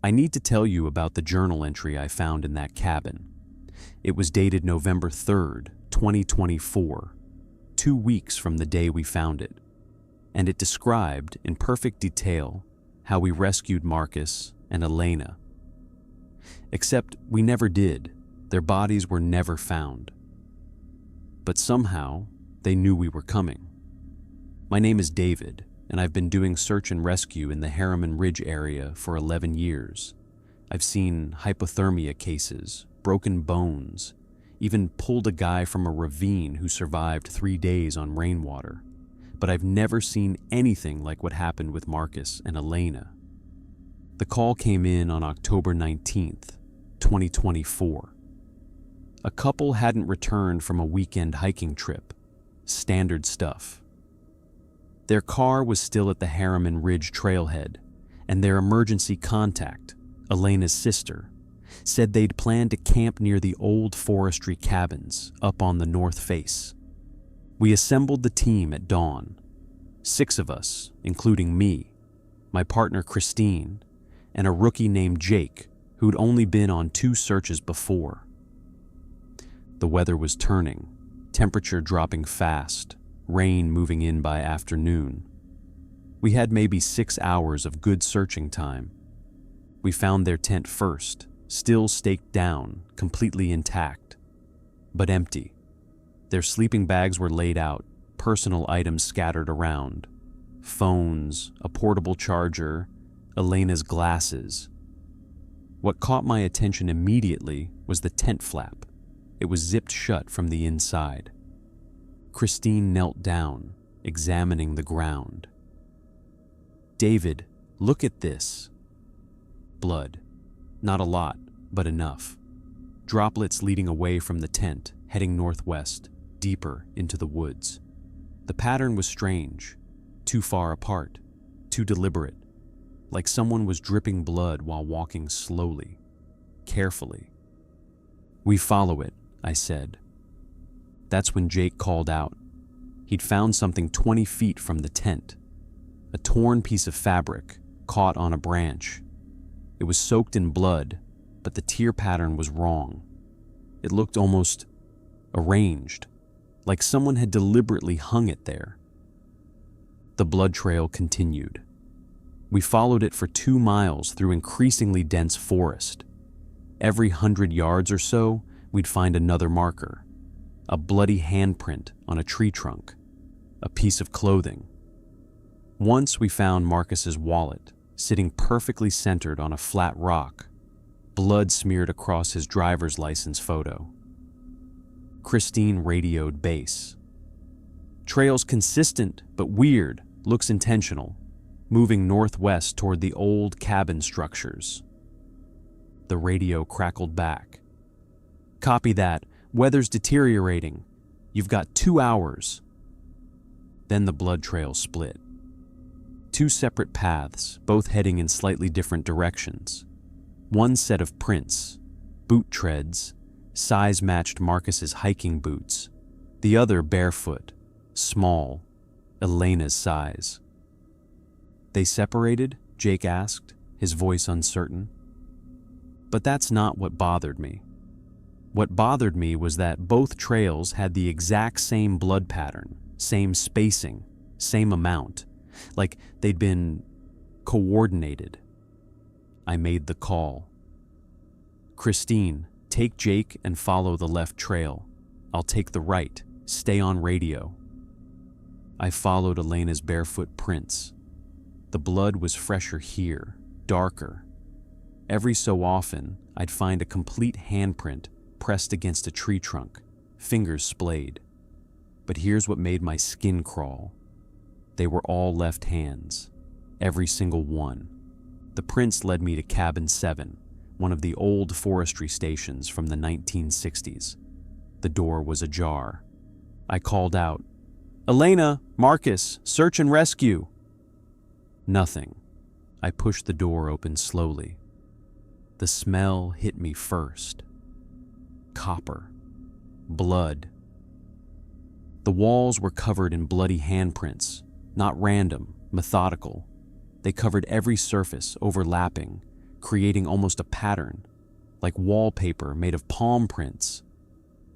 I need to tell you about the journal entry I found in that cabin. It was dated November 3rd, 2024, 2 weeks from the day we found it, and it described in perfect detail how we rescued Marcus and Elena. Except we never did. Their bodies were never found. But somehow, they knew we were coming. My name is David, and I've been doing search and rescue in the Harriman Ridge area for 11 years. I've seen hypothermia cases, broken bones, even pulled a guy from a ravine who survived 3 days on rainwater. But I've never seen anything like what happened with Marcus and Elena. The call came in on October 19th, 2024. A couple hadn't returned from a weekend hiking trip. Standard stuff. Their car was still at the Harriman Ridge trailhead, and their emergency contact, Elena's sister, said they'd planned to camp near the old forestry cabins up on the north face. We assembled the team at dawn. 6 of us, including me, my partner Christine, and a rookie named Jake, who'd only been on 2 searches before. The weather was turning, temperature dropping fast, rain moving in by afternoon. We had maybe 6 hours of good searching time. We found their tent first, still staked down, completely intact, but empty. Their sleeping bags were laid out, personal items scattered around. Phones, a portable charger, Elena's glasses. What caught my attention immediately was the tent flap. It was zipped shut from the inside. Christine knelt down, examining the ground. "David, look at this." Blood. Not a lot, but enough. Droplets leading away from the tent, heading northwest, deeper into the woods. The pattern was strange, too far apart, too deliberate, like someone was dripping blood while walking slowly, carefully. "We follow it," I said. That's when Jake called out. He'd found something 20 feet from the tent, a torn piece of fabric caught on a branch. It was soaked in blood, but the tear pattern was wrong. It looked almost arranged, like someone had deliberately hung it there. The blood trail continued. We followed it for 2 miles through increasingly dense forest. Every 100 yards or so, we'd find another marker. A bloody handprint on a tree trunk, a piece of clothing. Once we found Marcus's wallet, sitting perfectly centered on a flat rock, blood smeared across his driver's license photo. Christine radioed base. "Trail's consistent, but weird, looks intentional, moving northwest toward the old cabin structures." The radio crackled back. "Copy that. Weather's deteriorating. You've got 2 hours." Then the blood trail split. 2 separate paths, both heading in slightly different directions. One set of prints, boot treads, size matched Marcus's hiking boots. The other barefoot, small, Elena's size. "They separated?" Jake asked, his voice uncertain. But that's not what bothered me. What bothered me was that both trails had the exact same blood pattern, same spacing, same amount, like they'd been coordinated. I made the call. "Christine, take Jake and follow the left trail. I'll take the right. Stay on radio." I followed Elena's barefoot prints. The blood was fresher here, darker. Every so often, I'd find a complete handprint pressed against a tree trunk, fingers splayed. But here's what made my skin crawl. They were all left hands, every single one. The prints led me to Cabin 7, one of the old forestry stations from the 1960s. The door was ajar. I called out, "Elena, Marcus, search and rescue." Nothing. I pushed the door open slowly. The smell hit me first. Copper. Blood. The walls were covered in bloody handprints, not random, methodical. They covered every surface, overlapping, creating almost a pattern, like wallpaper made of palm prints.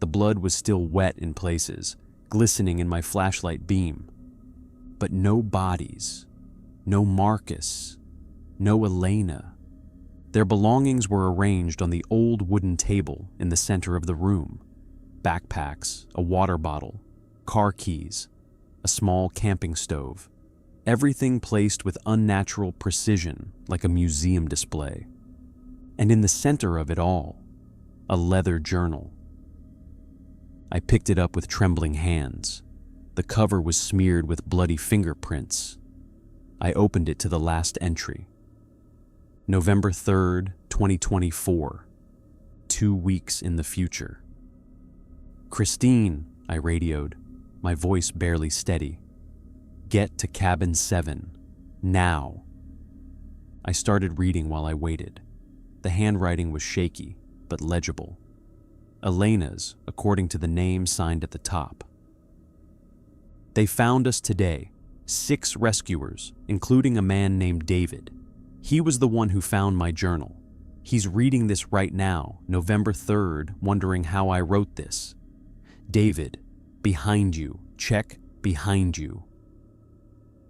The blood was still wet in places, glistening in my flashlight beam. But no bodies, no Marcus, no Elena. Their belongings were arranged on the old wooden table in the center of the room. Backpacks, a water bottle, car keys, a small camping stove. Everything placed with unnatural precision, like a museum display. And in the center of it all, a leather journal. I picked it up with trembling hands. The cover was smeared with bloody fingerprints. I opened it to the last entry. November 3rd, 2024. 2 weeks in the future. "Christine," I radioed, my voice barely steady. "Get to cabin 7. Now." I started reading while I waited. The handwriting was shaky, but legible. Elena's, according to the name signed at the top. "They found us today, 6 rescuers, including a man named David. He was the one who found my journal. He's reading this right now, November 3rd, wondering how I wrote this. David, behind you. Check behind you."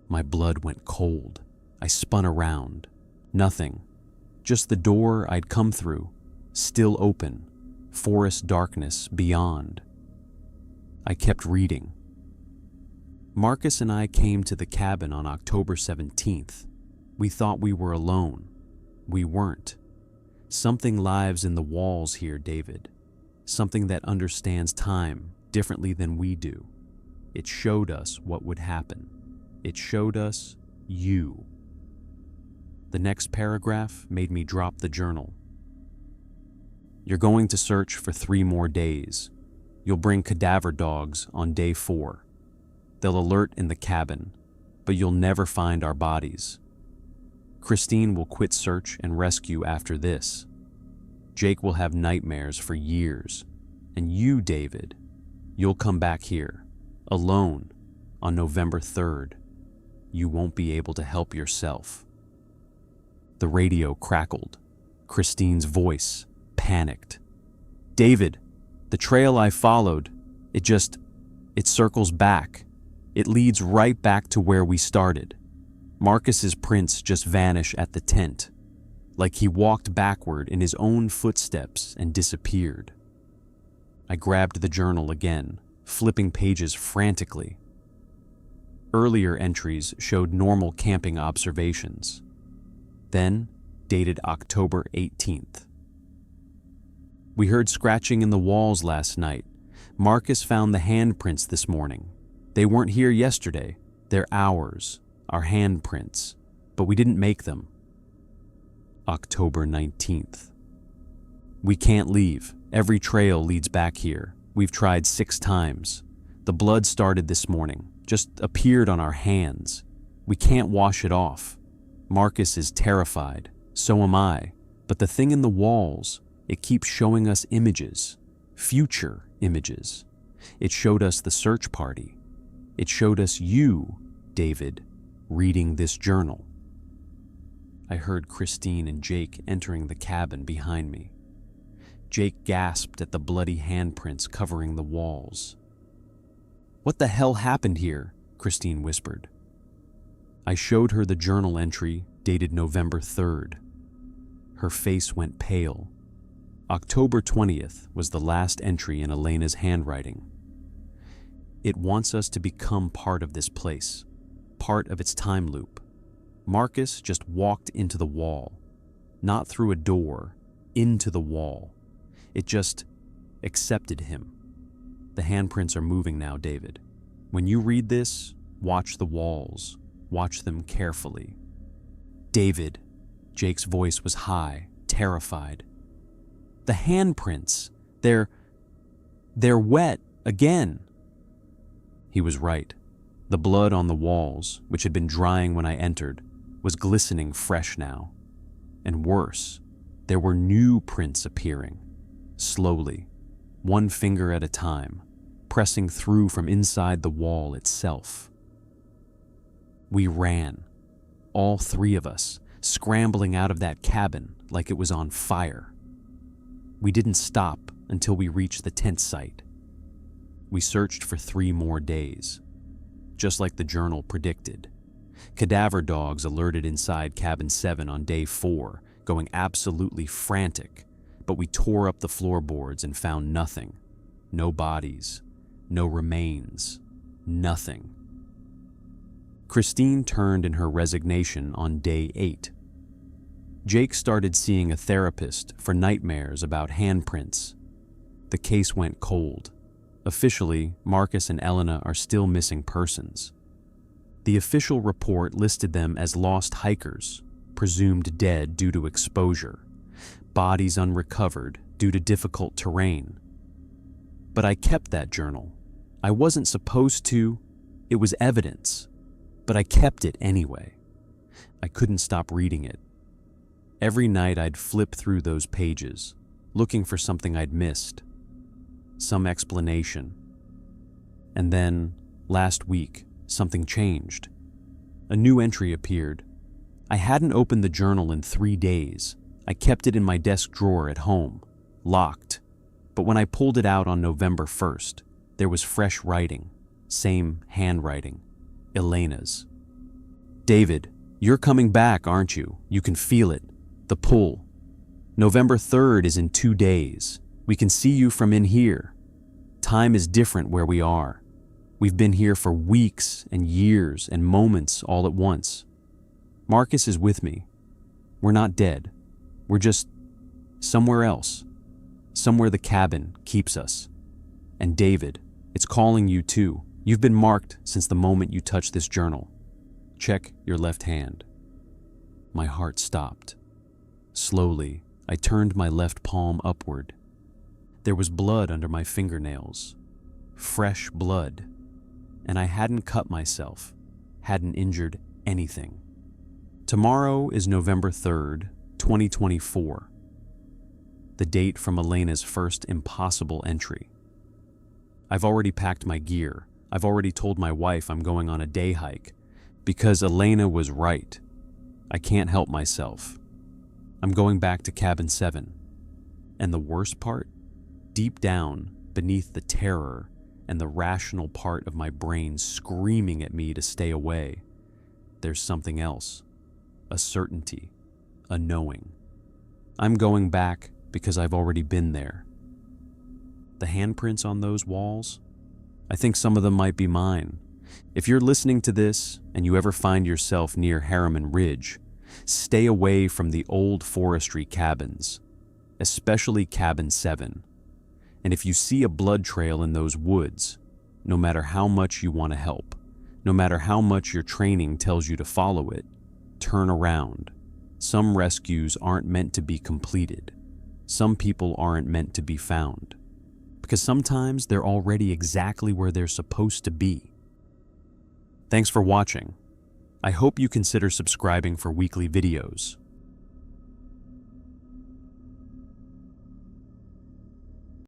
My blood went cold. I spun around. Nothing. Just the door I'd come through, still open, forest darkness beyond. I kept reading. "Marcus and I came to the cabin on October 17th. We thought we were alone. We weren't. Something lives in the walls here, David. Something that understands time differently than we do. It showed us what would happen. It showed us you." The next paragraph made me drop the journal. "You're going to search for 3 more days. You'll bring cadaver dogs on day 4. They'll alert in the cabin, but you'll never find our bodies. Christine will quit search and rescue after this. Jake will have nightmares for years. And you, David, you'll come back here, alone, on November 3rd. You won't be able to help yourself." The radio crackled. Christine's voice panicked. "David, the trail I followed, it circles back. It leads right back to where we started. Marcus's prints just vanish at the tent, like he walked backward in his own footsteps and disappeared." I grabbed the journal again, flipping pages frantically. Earlier entries showed normal camping observations. Then, dated October 18th. "We heard scratching in the walls last night. Marcus found the handprints this morning. They weren't here yesterday. They're ours, our handprints, but we didn't make them." October 19th. "We can't leave. Every trail leads back here. We've tried 6 times. The blood started this morning, just appeared on our hands. We can't wash it off. Marcus is terrified. So am I. But the thing in the walls, it keeps showing us images, future images. It showed us the search party. It showed us you, David, reading this journal." I heard Christine and Jake entering the cabin behind me. Jake gasped at the bloody handprints covering the walls. "What the hell happened here?" Christine whispered. I showed her the journal entry dated November 3rd. Her face went pale. October 20th was the last entry in Elena's handwriting. "It wants us to become part of this place, part of its time loop. Marcus just walked into the wall, not through a door, into the wall. It just accepted him. The handprints are moving now, David. When you read this, watch the walls. Watch them carefully." "David," Jake's voice was high, terrified. "The handprints, they're wet again." He was right. The blood on the walls, which had been drying when I entered, was glistening fresh now. And worse, there were new prints appearing, slowly, one finger at a time, pressing through from inside the wall itself. We ran, all 3 of us, scrambling out of that cabin like it was on fire. We didn't stop until we reached the tent site. We searched for 3 more days, just like the journal predicted. Cadaver dogs alerted inside cabin 7 on day 4, going absolutely frantic, but we tore up the floorboards and found nothing. No bodies, no remains, nothing. Christine turned in her resignation on day 8. Jake started seeing a therapist for nightmares about handprints. The case went cold. Officially, Marcus and Elena are still missing persons. The official report listed them as lost hikers, presumed dead due to exposure, bodies unrecovered due to difficult terrain. But I kept that journal. I wasn't supposed to. It was evidence. But I kept it anyway. I couldn't stop reading it. Every night I'd flip through those pages, looking for something I'd missed, some explanation. And then, last week, something changed. A new entry appeared. I hadn't opened the journal in 3 days. I kept it in my desk drawer at home, locked. But when I pulled it out on November 1st, there was fresh writing, same handwriting, Elena's. "David, you're coming back, aren't you? You can feel it. The pull. November 3rd is in 2 days. We can see you from in here. Time is different where we are. We've been here for weeks and years and moments all at once. Marcus is with me. We're not dead. We're just somewhere else. Somewhere the cabin keeps us. And David, it's calling you too. You've been marked since the moment you touched this journal. Check your left hand." My heart stopped. Slowly, I turned my left palm upward. There was blood under my fingernails. Fresh blood. And I hadn't cut myself, hadn't injured anything. Tomorrow is November 3rd, 2024. The date from Elena's first impossible entry. I've already packed my gear. I've already told my wife I'm going on a day hike because Elena was right. I can't help myself. I'm going back to cabin 7. And the worst part? Deep down, beneath the terror and the rational part of my brain screaming at me to stay away, there's something else. A certainty. A knowing. I'm going back because I've already been there. The handprints on those walls? I think some of them might be mine. If you're listening to this and you ever find yourself near Harriman Ridge, stay away from the old forestry cabins, especially cabin 7. And if you see a blood trail in those woods, no matter how much you want to help, no matter how much your training tells you to follow it, turn around. Some rescues aren't meant to be completed. Some people aren't meant to be found. Because sometimes they're already exactly where they're supposed to be. Thanks for watching. I hope you consider subscribing for weekly videos.